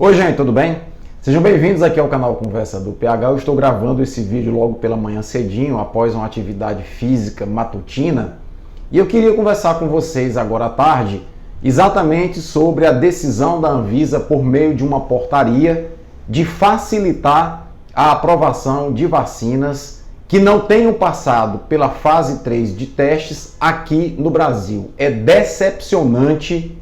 Oi gente, tudo bem? Sejam bem-vindos aqui ao canal Conversa do PH. Eu estou gravando esse vídeo logo pela manhã cedinho, após uma atividade física matutina. E eu queria conversar com vocês agora à tarde exatamente sobre a decisão da Anvisa por meio de uma portaria de facilitar a aprovação de vacinas que não tenham passado pela fase 3 de testes aqui no Brasil. É decepcionante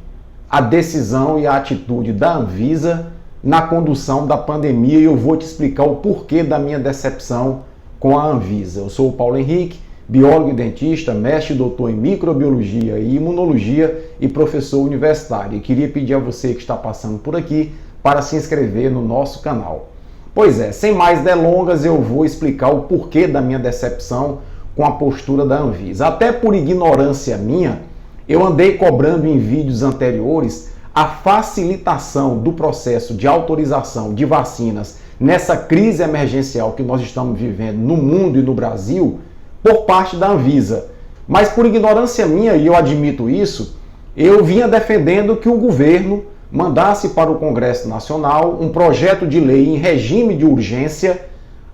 a decisão e a atitude da Anvisa na condução da pandemia e eu vou te explicar o porquê da minha decepção com a Anvisa. Eu sou o Paulo Henrique, biólogo e dentista, mestre e doutor em microbiologia e imunologia e professor universitário. E queria pedir a você que está passando por aqui para se inscrever no nosso canal. Pois é, sem mais delongas, eu vou explicar o porquê da minha decepção com a postura da Anvisa. Até por ignorância minha, eu andei cobrando em vídeos anteriores a facilitação do processo de autorização de vacinas nessa crise emergencial que nós estamos vivendo no mundo e no Brasil por parte da Anvisa. Mas por ignorância minha, e eu admito isso, eu vinha defendendo que o governo mandasse para o Congresso Nacional um projeto de lei em regime de urgência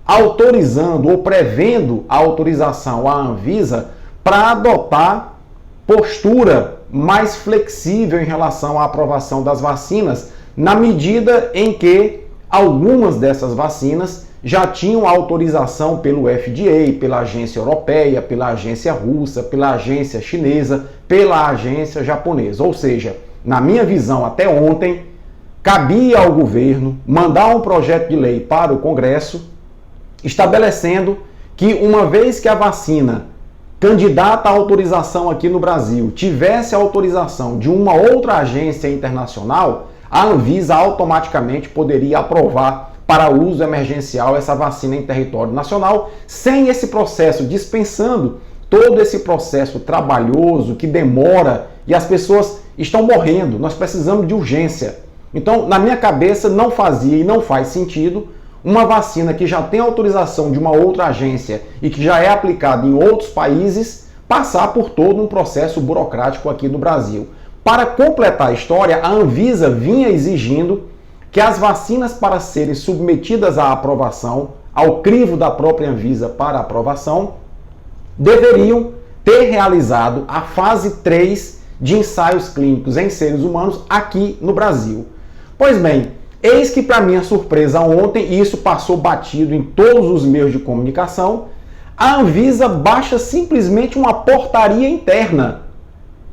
autorizando ou prevendo a autorização à Anvisa para adotar postura mais flexível em relação à aprovação das vacinas, na medida em que algumas dessas vacinas já tinham autorização pelo FDA, pela agência europeia, pela agência russa, pela agência chinesa, pela agência japonesa. Ou seja, na minha visão até ontem, cabia ao governo mandar um projeto de lei para o Congresso estabelecendo que uma vez que a vacina candidata à autorização aqui no Brasil tivesse a autorização de uma outra agência internacional, a Anvisa automaticamente poderia aprovar para uso emergencial essa vacina em território nacional, sem esse processo, dispensando todo esse processo trabalhoso que demora e as pessoas estão morrendo. Nós precisamos de urgência. Então, na minha cabeça, não fazia e não faz sentido uma vacina que já tem autorização de uma outra agência e que já é aplicada em outros países, passar por todo um processo burocrático aqui no Brasil. Para completar a história, a Anvisa vinha exigindo que as vacinas, para serem submetidas à aprovação, ao crivo da própria Anvisa para aprovação, deveriam ter realizado a fase 3 de ensaios clínicos em seres humanos aqui no Brasil. Pois bem, eis que, para minha surpresa ontem, e isso passou batido em todos os meios de comunicação, a Anvisa baixa simplesmente uma portaria interna,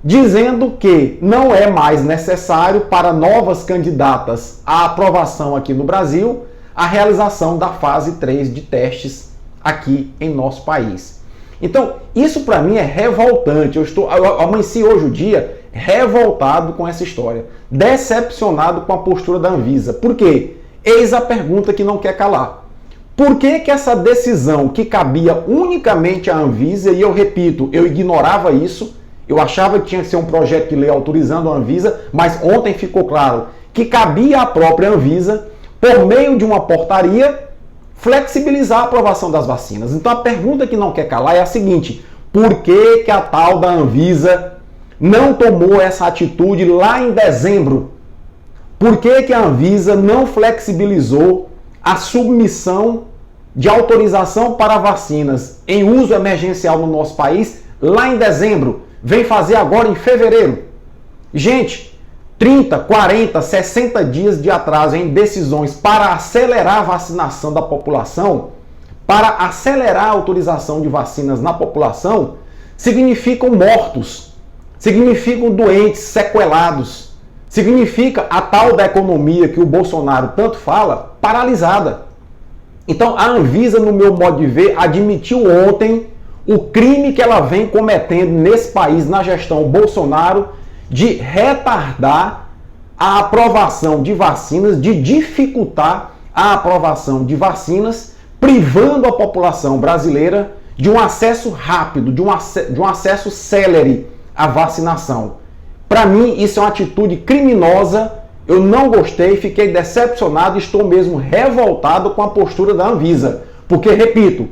dizendo que não é mais necessário para novas candidatas à aprovação aqui no Brasil a realização da fase 3 de testes aqui em nosso país. Então, isso para mim é revoltante. Eu amanheci hoje o dia revoltado com essa história, decepcionado com a postura da Anvisa. Por quê? Eis a pergunta que não quer calar. Por que essa decisão que cabia unicamente à Anvisa, e eu repito, eu ignorava isso, eu achava que tinha que ser um projeto de lei autorizando a Anvisa, mas ontem ficou claro que cabia à própria Anvisa, por meio de uma portaria, flexibilizar a aprovação das vacinas. Então a pergunta que não quer calar é a seguinte: por que a tal da Anvisa não tomou essa atitude lá em dezembro? Por que a Anvisa não flexibilizou a submissão de autorização para vacinas em uso emergencial no nosso país lá em dezembro? Vem fazer agora em fevereiro. Gente, 30, 40, 60 dias de atraso em decisões para acelerar a vacinação da população, para acelerar a autorização de vacinas na população, significam mortos, significam doentes, sequelados, significa a tal da economia que o Bolsonaro tanto fala, paralisada. Então a Anvisa, no meu modo de ver, admitiu ontem o crime que ela vem cometendo nesse país, na gestão Bolsonaro, de retardar a aprovação de vacinas, de dificultar a aprovação de vacinas, privando a população brasileira de um acesso rápido, de um acesso célere à vacinação. Para mim, isso é uma atitude criminosa. Eu não gostei, fiquei decepcionado, estou mesmo revoltado com a postura da Anvisa. Porque, repito,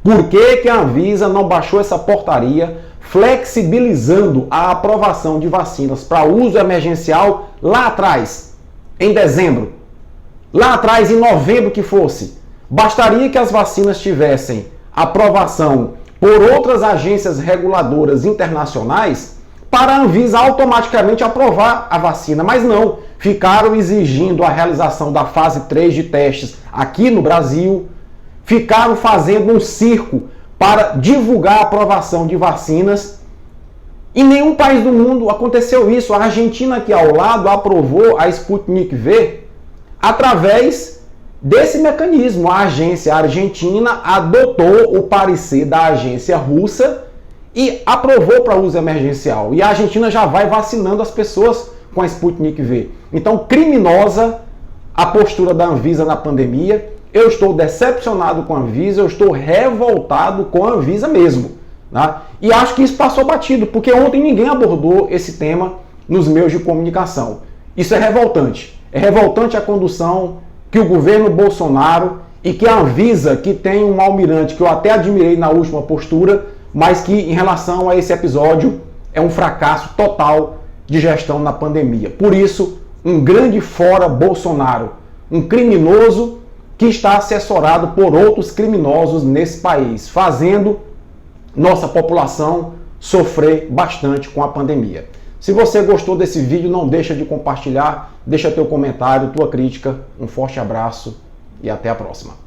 por que a Anvisa não baixou essa portaria flexibilizando a aprovação de vacinas para uso emergencial lá atrás, em dezembro? lá atrás, em novembro que fosse, bastaria que as vacinas tivessem aprovação por outras agências reguladoras internacionais para a Anvisa automaticamente aprovar a vacina, mas não, ficaram exigindo a realização da fase 3 de testes aqui no Brasil, ficaram fazendo um circo para divulgar a aprovação de vacinas. Em nenhum país do mundo aconteceu isso. A Argentina aqui ao lado aprovou a Sputnik V através desse mecanismo. A agência argentina adotou o parecer da agência russa e aprovou para uso emergencial. E a Argentina já vai vacinando as pessoas com a Sputnik V. Então, criminosa a postura da Anvisa na pandemia. Eu estou decepcionado com a Anvisa, eu estou revoltado com a Anvisa mesmo. Tá? E acho que isso passou batido, porque ontem ninguém abordou esse tema nos meios de comunicação. Isso é revoltante. É revoltante a condução que o governo Bolsonaro e que a Anvisa, que tem um almirante que eu até admirei na última postura, mas que em relação a esse episódio é um fracasso total de gestão na pandemia. Por isso, um grande fora Bolsonaro, um criminoso que está assessorado por outros criminosos nesse país, fazendo nossa população sofrer bastante com a pandemia. Se você gostou desse vídeo, não deixa de compartilhar, deixa teu comentário, tua crítica. Um forte abraço e até a próxima.